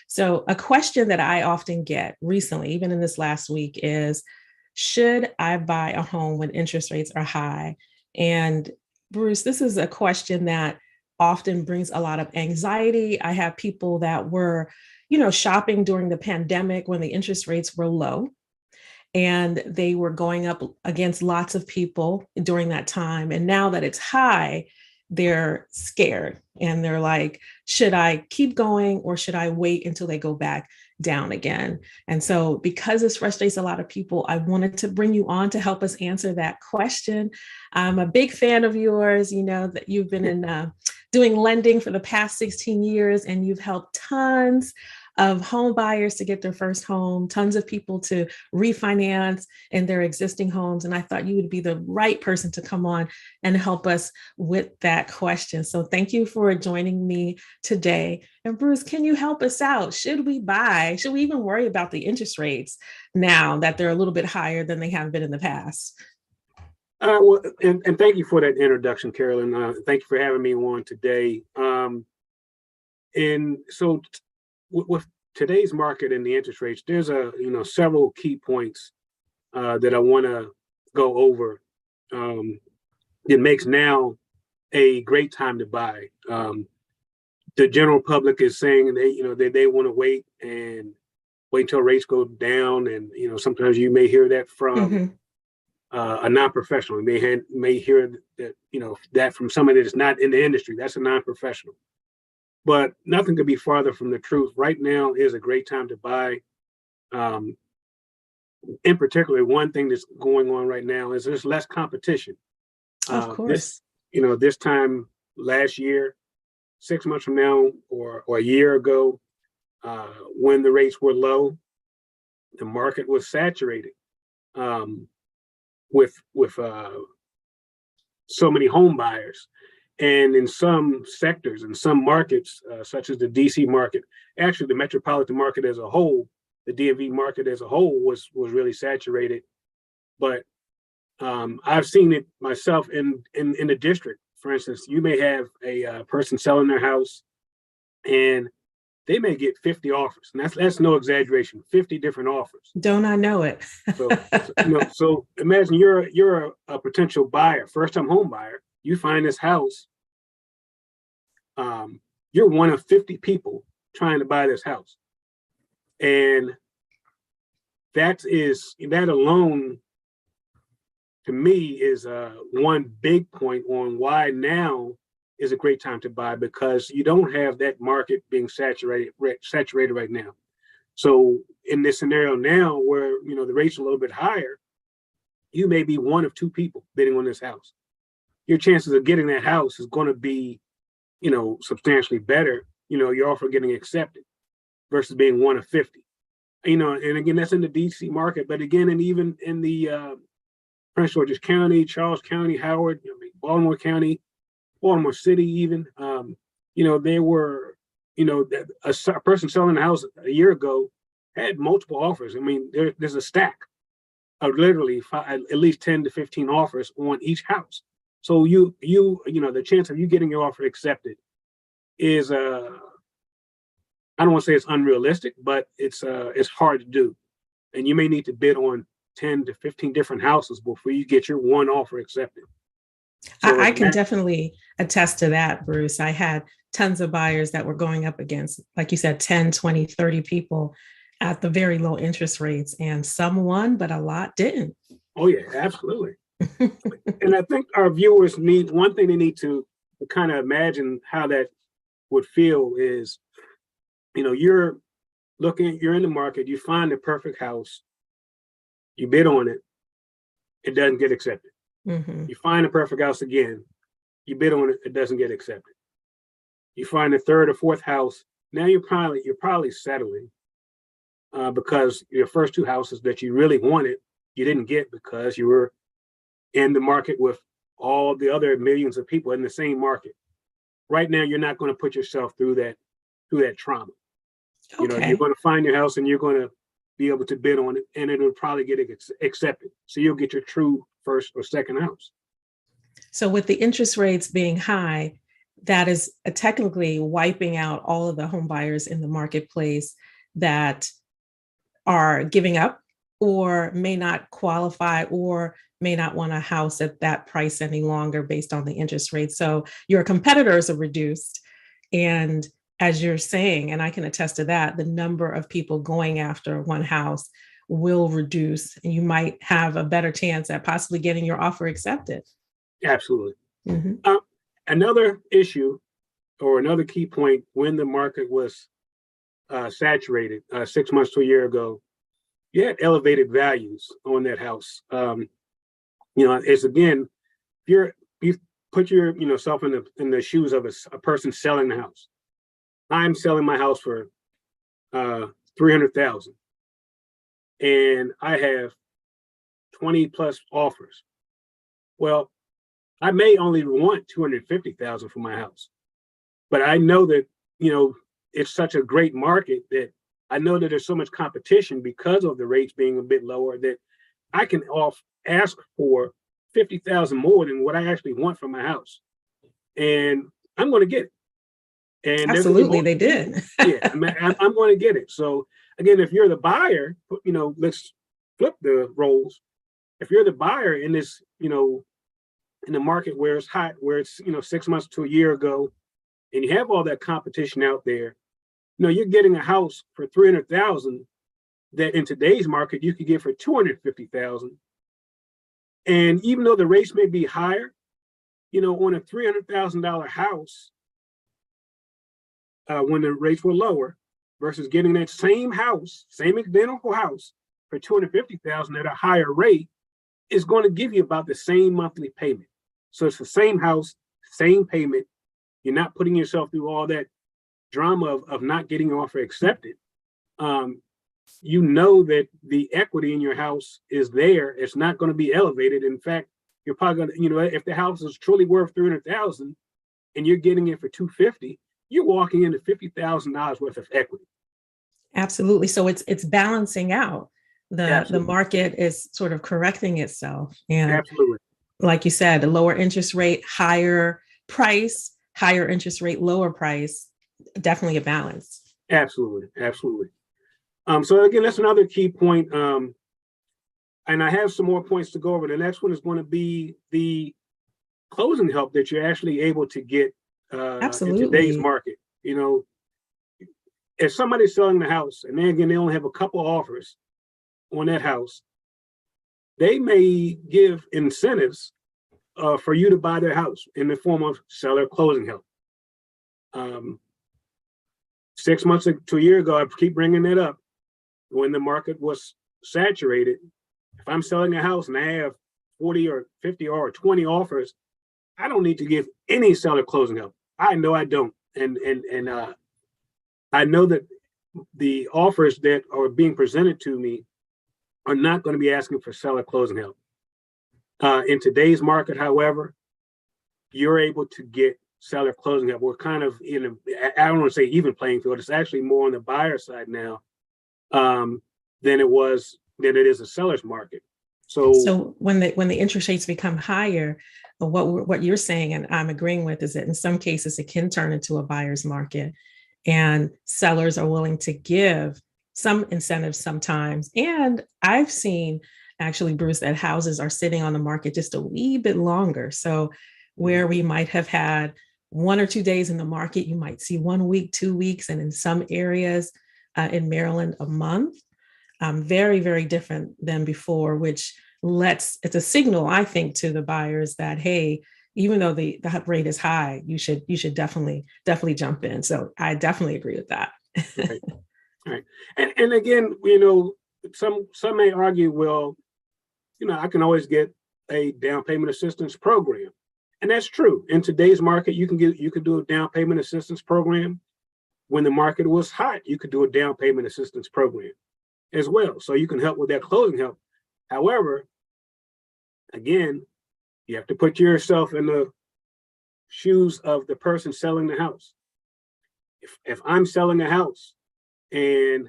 So a question that I often get recently, even in this last week, is should I buy a home when interest rates are high? And Bruce, this is a question that often brings a lot of anxiety. I have people that were, shopping during the pandemic when the interest rates were low, and they were going up against lots of people during that time. And now that it's high, they're scared and they're like, should I keep going or should I wait until they go back down again? And so, because this frustrates a lot of people, I wanted to bring you on to help us answer that question. I'm a big fan of yours, that you've been in doing lending for the past 16 years, and you've helped tons of home buyers to get their first home, tons of people to refinance in their existing homes. And I thought you would be the right person to come on and help us with that question. So thank you for joining me today. And Bruce, can you help us out? Should we buy? Should we even worry about the interest rates now that they're a little bit higher than they have been in the past? And thank you for that introduction, Carolyn. Thank you for having me on today. And so with today's market and the interest rates, there's several key points that I want to go over. It makes now a great time to buy. The general public is saying they want to wait until rates go down, and sometimes you may hear that from a non-professional. You may hear that from somebody that's not in the industry. That's a non-professional. But nothing could be farther from the truth. Right now is a great time to buy. In particular, one thing that's going on right now is there's less competition. Of course. This time last year, 6 months from now, or a year ago, when the rates were low, the market was saturated with so many home buyers. And in some sectors, in some markets, such as the DC market, actually the metropolitan market as a whole, the DMV market as a whole was really saturated. But I've seen it myself in the district. For instance, you may have a person selling their house, and they may get 50 offers, and that's no exaggeration, 50 different offers. Don't I know it? So imagine you're a potential buyer, first-time home buyer. You find this house, you're one of 50 people trying to buy this house. And that alone, to me, is one big point on why now is a great time to buy, because you don't have that market being saturated right now. So in this scenario now where, the rate's a little bit higher, you may be one of two people bidding on this house. Your chances of getting that house is going to be, substantially better, your offer getting accepted versus being one of 50. And again, that's in the DC market, but again, and even in the Prince George's County, Charles County, Howard, Baltimore County, Baltimore City, even, there were, a person selling a house a year ago had multiple offers. I mean, there's a stack of literally at least 10 to 15 offers on each house. So the chance of you getting your offer accepted is, I don't want to say it's unrealistic, but it's hard to do. And you may need to bid on 10 to 15 different houses before you get your one offer accepted. So I can definitely attest to that, Bruce. I had tons of buyers that were going up against, like you said, 10, 20, 30 people at the very low interest rates, and some won, but a lot didn't. Oh yeah, absolutely. And I think our viewers need one thing. They need to kind of imagine how that would feel is, you're in the market, you find the perfect house, you bid on it, it doesn't get accepted. You find the perfect house again, you bid on it, it doesn't get accepted. You find the third or fourth house, now you're probably settling because your first two houses that you really wanted, you didn't get because you were in the market with all the other millions of people in the same market. Right now, you're not going to put yourself through that trauma. Okay. You're going to find your house and you're going to be able to bid on it, and it'll probably get accepted. So you'll get your true first or second house. So with the interest rates being high, that is technically wiping out all of the home buyers in the marketplace that are giving up or may not qualify or may not want a house at that price any longer based on the interest rate. So your competitors are reduced. And as you're saying, and I can attest to that, the number of people going after one house will reduce, and you might have a better chance at possibly getting your offer accepted. Absolutely. Mm-hmm. Another issue or another key point when the market was saturated 6 months to a year ago, you had elevated values on that house. It's again, you put yourself in the shoes of a person selling the house. I'm selling my house for $300,000, and I have 20 plus offers. Well, I may only want $250,000 for my house, but I know that it's such a great market that I know that there's so much competition because of the rates being a bit lower that I can ask for $50,000 more than what I actually want for my house, and I'm going to get it. And absolutely, they did. Yeah, I'm going to get it. So again, if you're the buyer, let's flip the roles. If you're the buyer in this, in the market where it's hot, where it's 6 months to a year ago, and you have all that competition out there, you're getting a house for $300,000 that in today's market you could get for $250,000. And even though the rates may be higher, on a $300,000 house, when the rates were lower, versus getting that same house, same identical house for $250,000 at a higher rate, is going to give you about the same monthly payment. So it's the same house, same payment. You're not putting yourself through all that drama of not getting your offer accepted. You know that the equity in your house is there. It's not going to be elevated. In fact, you're probably going to, if the house is truly worth $300,000 and you're getting it for $250,000, you're walking into $50,000 worth of equity. Absolutely. So it's balancing out. The Absolutely. market is sort of correcting itself. And absolutely, like you said, a lower interest rate, higher price, higher interest rate, lower price, definitely a balance. Absolutely. So again, that's another key point. And I have some more points to go over. The next one is going to be the closing help that you're actually able to get in today's market. If somebody's selling the house and then again, they only have a couple offers on that house, they may give incentives for you to buy their house in the form of seller closing help. 6 months to a year ago, I keep bringing that up. When the market was saturated, if I'm selling a house and I have 40 or 50 or 20 offers, I don't need to give any seller closing help. I know I don't. And I know that the offers that are being presented to me are not going to be asking for seller closing help. In today's market, however, you're able to get seller closing help. We're kind of I don't want to say even playing field. It's actually more on the buyer side now than it is a seller's market. So when the interest rates become higher, what you're saying, and I'm agreeing with, is that in some cases it can turn into a buyer's market, and sellers are willing to give some incentives sometimes. And I've seen actually, Bruce, that houses are sitting on the market just a wee bit longer. So where we might have had 1 or 2 days in the market, you might see 1 week, 2 weeks, and in some areas in Maryland, a month. Very, very different than before, which it's a signal, I think, to the buyers that, hey, even though the rate is high, you should definitely jump in. So I definitely agree with that. Right. And again, some may argue, well, I can always get a down payment assistance program. And that's true. In today's market, you could do a down payment assistance program. When the market was hot, you could do a down payment assistance program as well. So you can help with that closing help. However, again, you have to put yourself in the shoes of the person selling the house. If I'm selling a house and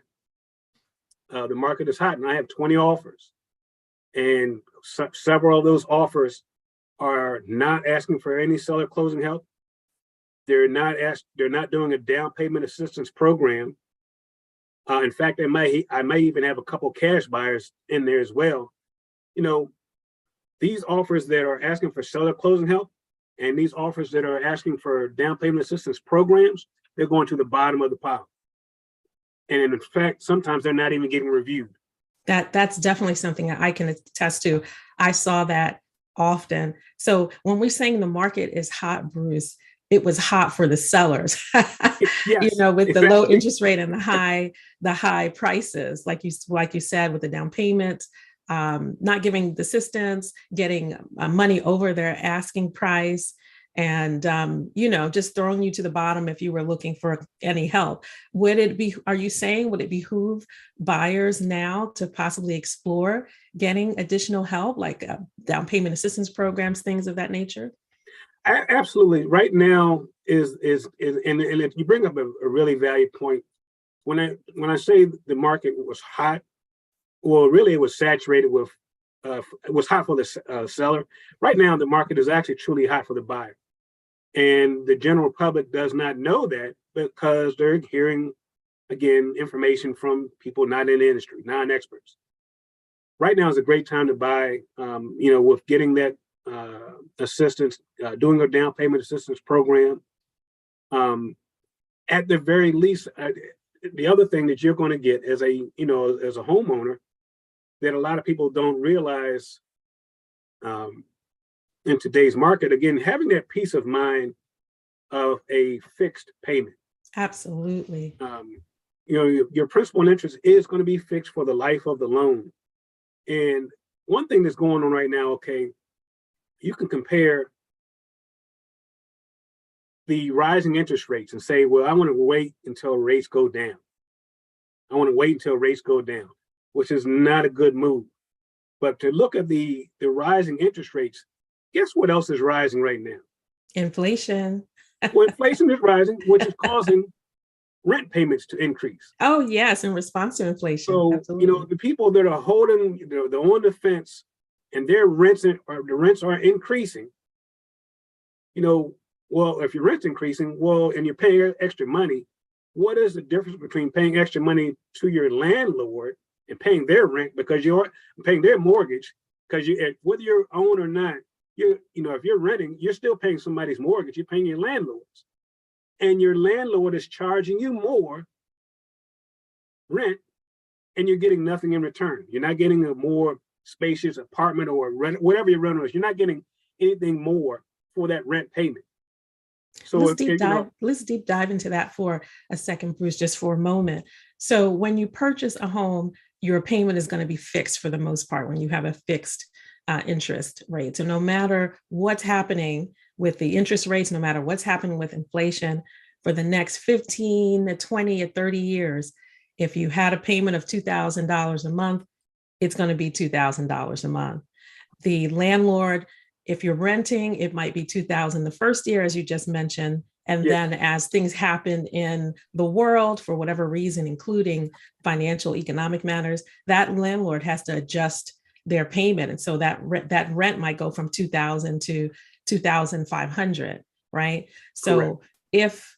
the market is hot and I have 20 offers and several of those offers are not asking for any seller closing help, They're not doing a down payment assistance program. In fact, I might even have a couple cash buyers in there as well. You know, these offers that are asking for seller closing help and these offers that are asking for down payment assistance programs, they're going to the bottom of the pile. And in fact, sometimes they're not even getting reviewed. That's definitely something that I can attest to. I saw that often. So when we're saying the market is hot, Bruce, it was hot for the sellers, Yes, with exactly. the low interest rate and the high prices, like you said, with the down payment, not giving the assistance, getting money over their asking price, and just throwing you to the bottom if you were looking for any help. Are you saying, would it behoove buyers now to possibly explore getting additional help, like down payment assistance programs, things of that nature? Absolutely. Right now is and if you bring up a really valid point, when I say the market was hot, well, really it was saturated with, it was hot for the seller. Right now, the market is actually truly hot for the buyer. And the general public does not know that because they're hearing, again, information from people not in the industry, non-experts. Right now is a great time to buy, with getting that assistance, doing a down payment assistance program. At the very least, the other thing that you're going to get as a homeowner that a lot of people don't realize in today's market, again, having that peace of mind of a fixed payment. Absolutely. Your principal and interest is going to be fixed for the life of the loan. And one thing that's going on right now, okay, you can compare the rising interest rates and say, well, I want to wait until rates go down. I want to wait until rates go down, which is not a good move. But to look at the rising interest rates, guess what else is rising right now? Inflation. Well, inflation is rising, which is causing rent payments to increase. Oh, yes, in response to inflation. So, absolutely. The people that are holding, they're on the fence and the rents are increasing. Well, if your rent's increasing, and you're paying extra money, what is the difference between paying extra money to your landlord and paying their rent because you're paying their mortgage? Because whether you're own or not, if you're renting, you're still paying somebody's mortgage. You're paying your landlord's, and your landlord is charging you more rent, and you're getting nothing in return. You're not getting a more spacious apartment or whatever your rental is. You're not getting anything more for that rent payment. So let's deep dive into that for a second, Bruce, just for a moment. So when you purchase a home, your payment is going to be fixed for the most part when you have a fixed interest rate. So no matter what's happening with the interest rates, no matter what's happening with inflation for the next 15 to 20 or 30 years, if you had a payment of $2,000 a month, it's going to be $2,000 a month. The landlord, if you're renting, it might be $2,000 the first year, as you just mentioned. And then as things happen in the world, for whatever reason, including financial, economic matters, that landlord has to adjust their payment. And so that rent might go from $2,000 to $2,500, right? So correct.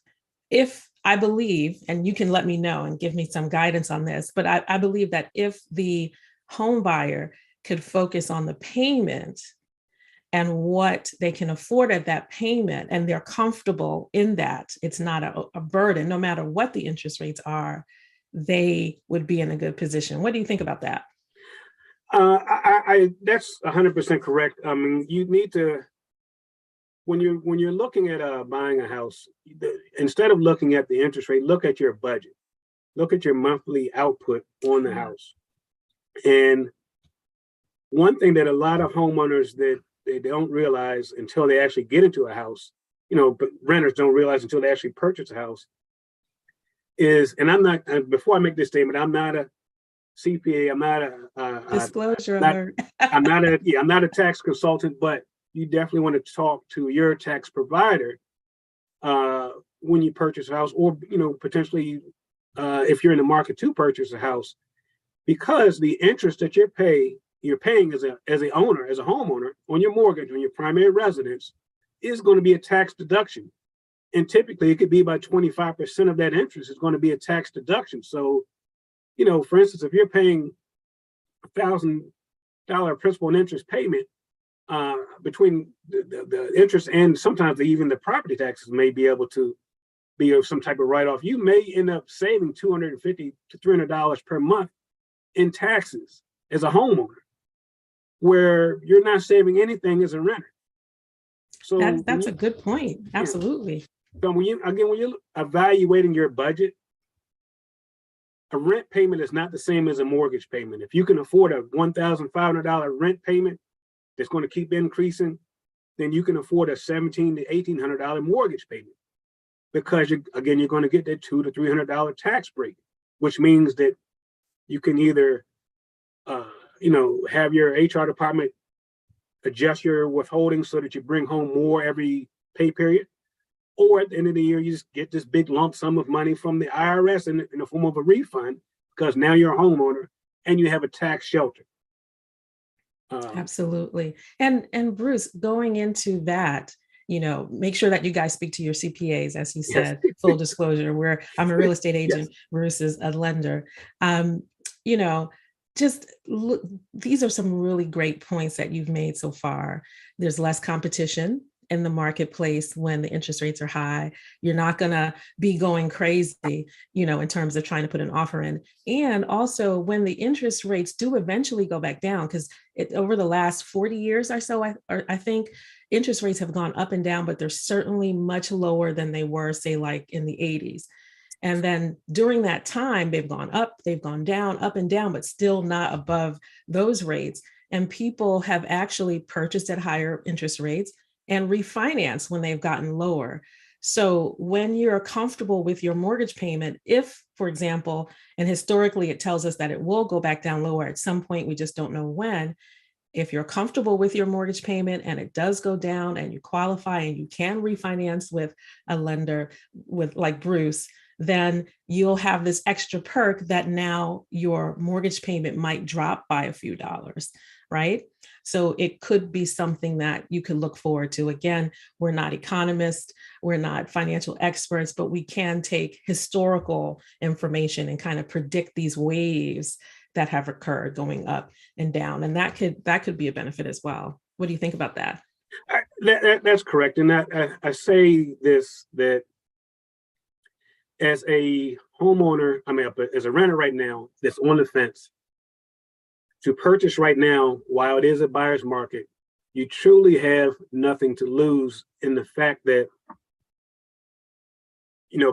If I believe, and you can let me know and give me some guidance on this, but I believe that if the home buyer could focus on the payment and what they can afford at that payment, and they're comfortable in that, it's not a burden, no matter what the interest rates are, they would be in a good position. What do you think about that? That's 100% correct. I mean, you need to, when you're looking at buying a house, instead of looking at the interest rate, look at your budget, look at your monthly output on the house. And one thing that a lot of homeowners that they don't realize until they actually get into a house, but renters don't realize until they actually purchase a house is, and I'm not, before I make this statement, I'm not a CPA, I'm not a disclosure alert. I'm not a tax consultant, but you definitely want to talk to your tax provider when you purchase a house, or potentially if you're in the market to purchase a house, because the interest that you're paying as a homeowner on your mortgage, on your primary residence, is going to be a tax deduction. And typically it could be about 25% of that interest is going to be a tax deduction. So, for instance, if you're paying $1,000 principal and interest payment, between the interest and sometimes even the property taxes may be able to be of some type of write-off, you may end up saving $250 to $300 per month in taxes as a homeowner, where you're not saving anything as a renter. So that's a good point. Absolutely. Yeah. So when you're evaluating your budget, a rent payment is not the same as a mortgage payment. If you can afford a $1,500 rent payment that's going to keep increasing, then you can afford a $1,700 to $1,800 mortgage payment, because you're going to get that $200 to $300 tax break, which means that you can either, have your HR department adjust your withholding so that you bring home more every pay period, or at the end of the year, you just get this big lump sum of money from the IRS in the form of a refund, because now you're a homeowner and you have a tax shelter. Absolutely. And Bruce, going into that, make sure that you guys speak to your CPAs, as you said, yes. Full disclosure, where I'm a real estate agent, yes. Bruce is a lender. Just look, these are some really great points that you've made so far. There's less competition in the marketplace when the interest rates are high. You're not going to be going crazy, in terms of trying to put an offer in. And also when the interest rates do eventually go back down, because over the last 40 years or so, I think interest rates have gone up and down, but they're certainly much lower than they were, say, like in the 80s. And then during that time, they've gone up, they've gone down, up and down, but still not above those rates. And people have actually purchased at higher interest rates and refinance when they've gotten lower. So when you're comfortable with your mortgage payment, if, for example, and historically it tells us that it will go back down lower at some point, we just don't know when. If you're comfortable with your mortgage payment and it does go down and you qualify and you can refinance with a lender with like Bruce, then you'll have this extra perk that now your mortgage payment might drop by a few dollars, right? So it could be something that you could look forward to. Again, we're not economists, we're not financial experts, but we can take historical information and kind of predict these waves that have occurred going up and down. And that could be a benefit as well. What do you think about that? That's correct. And I say this, that as a homeowner, as a renter right now that's on the fence, to purchase right now, while it is a buyer's market, you truly have nothing to lose in the fact that,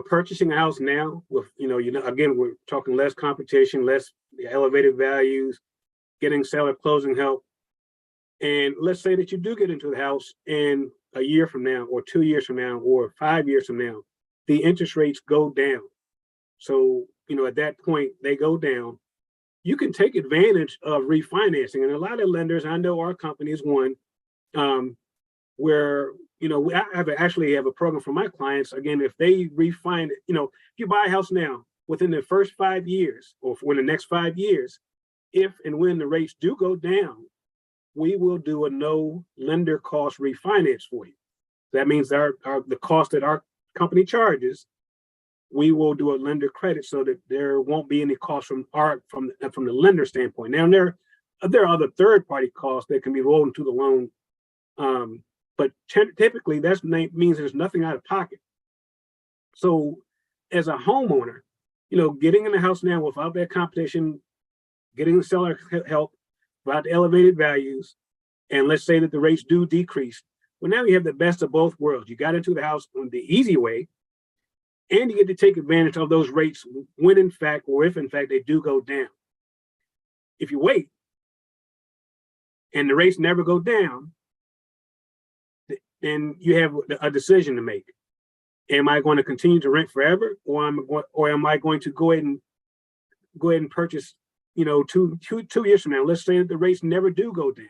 purchasing a house now with, again, we're talking less competition, less elevated values, getting seller closing help. And let's say that you do get into the house and a year from now, or 2 years from now, or 5 years from now, the interest rates go down. So, at that point, they go down. You can take advantage of refinancing. And a lot of lenders, I know our company is one, where, I actually have a program for my clients. Again, if they refinance, if you buy a house now, within the first 5 years, or for the next 5 years, if and when the rates do go down, we will do a no lender cost refinance for you. That means the cost that our company charges, we will do a lender credit so that there won't be any cost from the lender standpoint. Now there are other third-party costs that can be rolled into the loan, but typically that means there's nothing out of pocket. So as a homeowner, getting in the house now without that competition, getting the seller help, without the elevated values, and let's say that the rates do decrease, well, now you have the best of both worlds. You got into the house on the easy way, and you get to take advantage of those rates when in fact, or if in fact they do go down. If you wait and the rates never go down, then you have a decision to make. Am I going to continue to rent forever, or am I going to go ahead and purchase, 2 years from now? Let's say that the rates never do go down,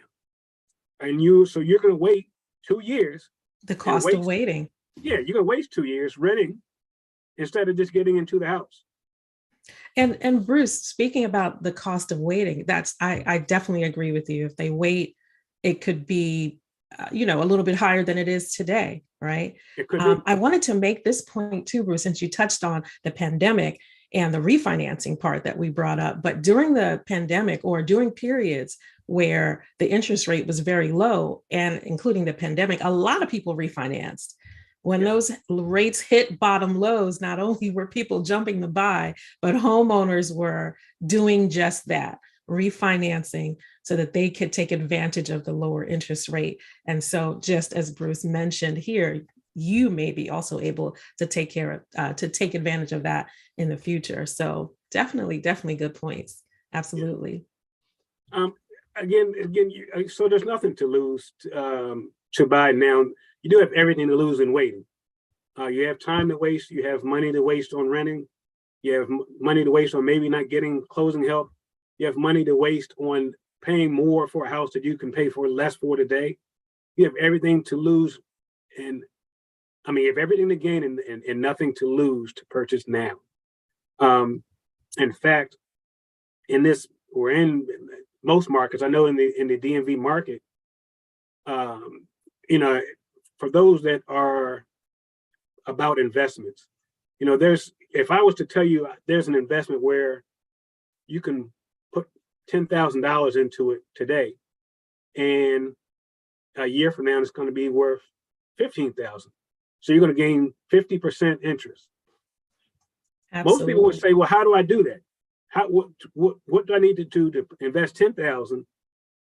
and so you're going to wait 2 years. The cost of waiting. Yeah, you're going to waste 2 years renting instead of just getting into the house. And Bruce, speaking about the cost of waiting, I definitely agree with you. If they wait, it could be a little bit higher than it is today, right? It could be. I wanted to make this point too, Bruce, since you touched on the pandemic and the refinancing part that we brought up. But during the pandemic, or during periods where the interest rate was very low, and including the pandemic, a lot of people refinanced. When those rates hit bottom lows, not only were people jumping to buy, but homeowners were doing just that, refinancing so that they could take advantage of the lower interest rate. And so, just as Bruce mentioned here, you may be also able to take advantage of that in the future. So definitely good points. Absolutely. Again, so there's nothing to lose to buy now. You do have everything to lose in waiting. You have time to waste. You have money to waste on renting. You have money to waste on maybe not getting closing help. You have money to waste on paying more for a house that you can pay for less for today. You have everything to lose. And I mean, you have everything to gain and nothing to lose to purchase now. In fact, we're in most markets. I know in the DMV market, for those that are about investments, if I was to tell you there's an investment where you can put $10,000 into it today, and a year from now it's going to be worth $15,000. So you're going to gain 50% interest. Absolutely. Most people would say, well, how do I do that? What do I need to do to invest $10,000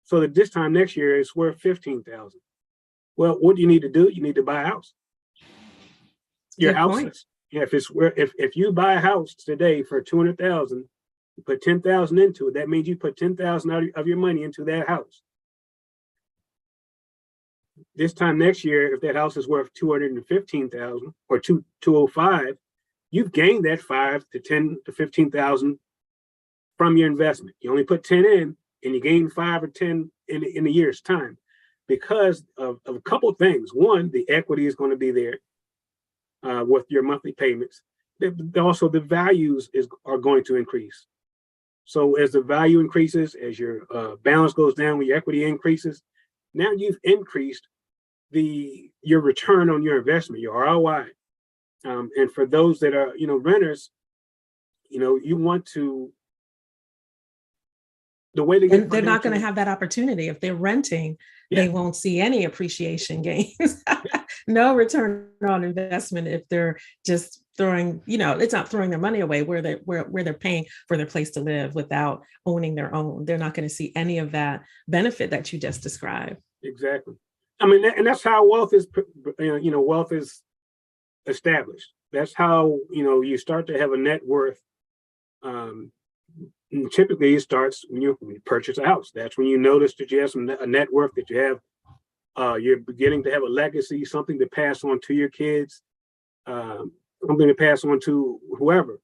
so that this time next year it's worth $15,000? Well, what do you need to do? You need to buy a house. Your house. Yeah, if you buy a house today for $200,000, you put $10,000 into it. That means you put $10,000 of your money into that house. This time next year, if that house is worth $215,000 or $205,000, you've gained that $5,000 to $10,000 to $15,000 from your investment. You only put 10 in, and you gain 5 or 10 in a year's time because of a couple of things. One, the equity is going to be there with your monthly payments. Also, the values are going to increase. So as the value increases, as your balance goes down, when your equity increases, now you've increased your return on your investment, your ROI. And for those that are, renters, you want to, the way to get, they're not going to have that opportunity. If they're renting, they won't see any appreciation gains, no return on investment. If they're just throwing, it's not throwing their money away where they're paying for their place to live without owning their own. They're not going to see any of that benefit that you just described. Exactly. I mean, and that's how wealth is, wealth is established. That's how, you start to have a net worth. Typically it starts when you purchase a house. That's when you notice that you have a net worth, that you have, you're beginning to have a legacy, something to pass on to your kids, something to pass on to whoever.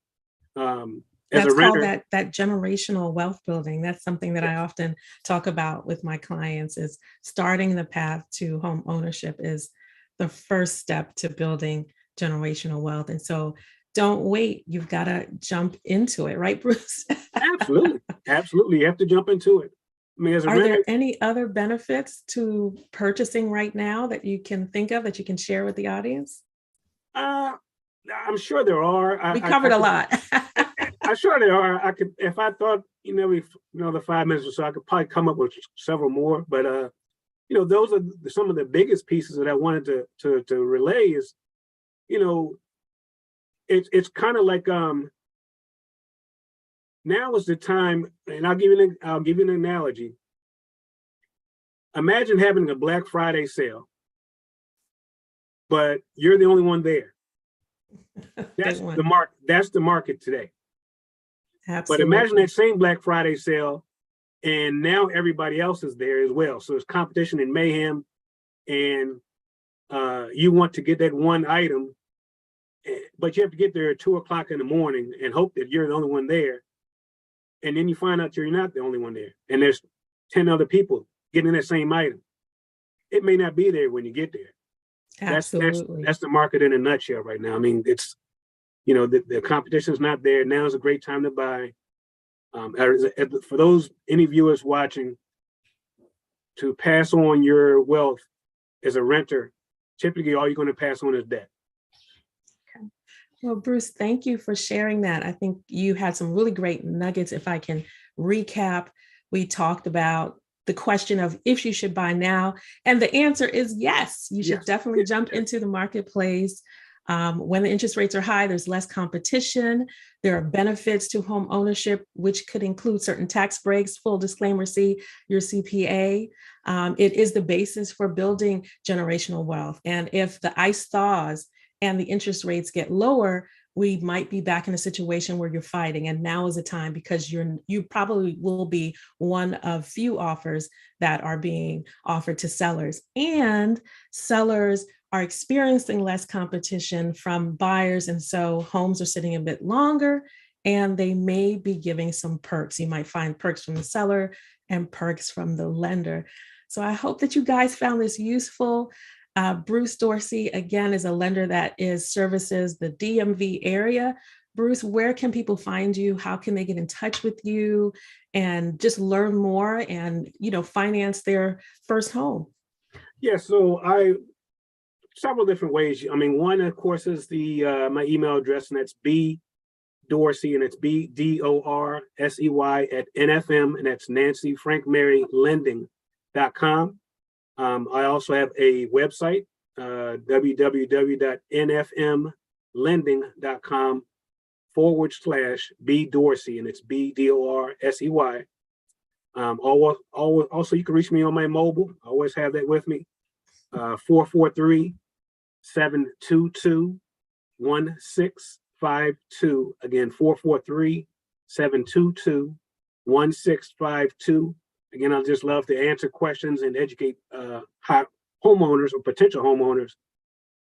That's called that generational wealth building. That's something that I often talk about with my clients, is starting the path to home ownership is the first step to building generational wealth. And so don't wait. You've got to jump into it, right, Bruce? Absolutely. You have to jump into it. I mean, are there any other benefits to purchasing right now that you can think of that you can share with the audience? I'm sure there are. We covered a lot. I'm sure there are. I could, if I thought, the 5 minutes or so, I could probably come up with several more. But those are some of the biggest pieces that I wanted to relay. Is, it's kind of like now is the time, and I'll give you an analogy. Imagine having a Black Friday sale, but you're the only one there. That's the market today. Absolutely. But imagine that same Black Friday sale, and now everybody else is there as well. So it's competition and mayhem, and you want to get that one item, but you have to get there at 2:00 in the morning and hope that you're the only one there. And then you find out you're not the only one there, and there's 10 other people getting that same item. It may not be there when you get there. Absolutely. That's the market in a nutshell right now. I mean, it's, the competition's not there. Now is a great time to buy. For those, any viewers watching, to pass on your wealth as a renter, typically all you're going to pass on is debt. Okay. Well, Bruce, thank you for sharing that. I think you had some really great nuggets. If I can recap, we talked about the question of if you should buy now. And the answer is yes, you should definitely jump into the marketplace. When the interest rates are high, there's less competition. There are benefits to home ownership, which could include certain tax breaks. Full disclaimer, see your CPA. It is the basis for building generational wealth. And if the ice thaws and the interest rates get lower, we might be back in a situation where you're fighting. And now is the time, because you probably will be one of few offers that are being offered to sellers. And sellers are experiencing less competition from buyers. And so homes are sitting a bit longer, and they may be giving some perks. You might find perks from the seller and perks from the lender. So I hope that you guys found this useful. Bruce Dorsey, again, is a lender that services the DMV area. Bruce, where can people find you? How can they get in touch with you and just learn more and, finance their first home? Yeah, so several different ways. I mean, one, of course, is my email address, and that's bdorsey, and it's bdorsey at NFM, and that's Nancy Frank Mary Lending.com. I also have a website, www.nfmlending.com/bdorsey, and it's bdorsey. Also, you can reach me on my mobile. I always have that with me. 443-722-1652. Again, 443-722-1652. Again, I'd just love to answer questions and educate homeowners or potential homeowners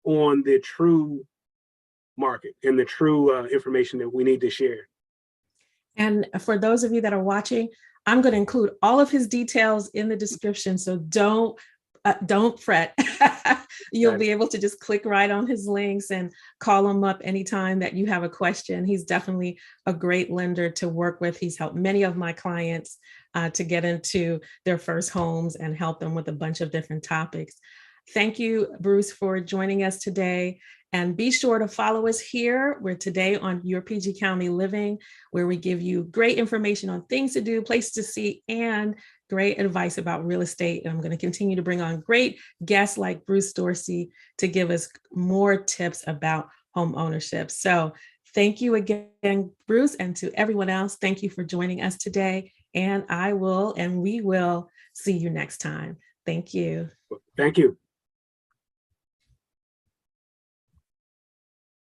on the true market and the true information that we need to share. And for those of you that are watching, I'm going to include all of his details in the description. So don't fret. You'll be able to just click right on his links and call him up anytime that you have a question. He's definitely a great lender to work with. He's helped many of my clients to get into their first homes and help them with a bunch of different topics. Thank you, Bruce, for joining us today. And be sure to follow us here. We're today on Your PG County Living, where we give you great information on things to do, places to see, and great advice about real estate. And I'm going to continue to bring on great guests like Bruce Dorsey to give us more tips about home ownership. So thank you again, Bruce, and to everyone else, thank you for joining us today. And we will see you next time. Thank you. Thank you.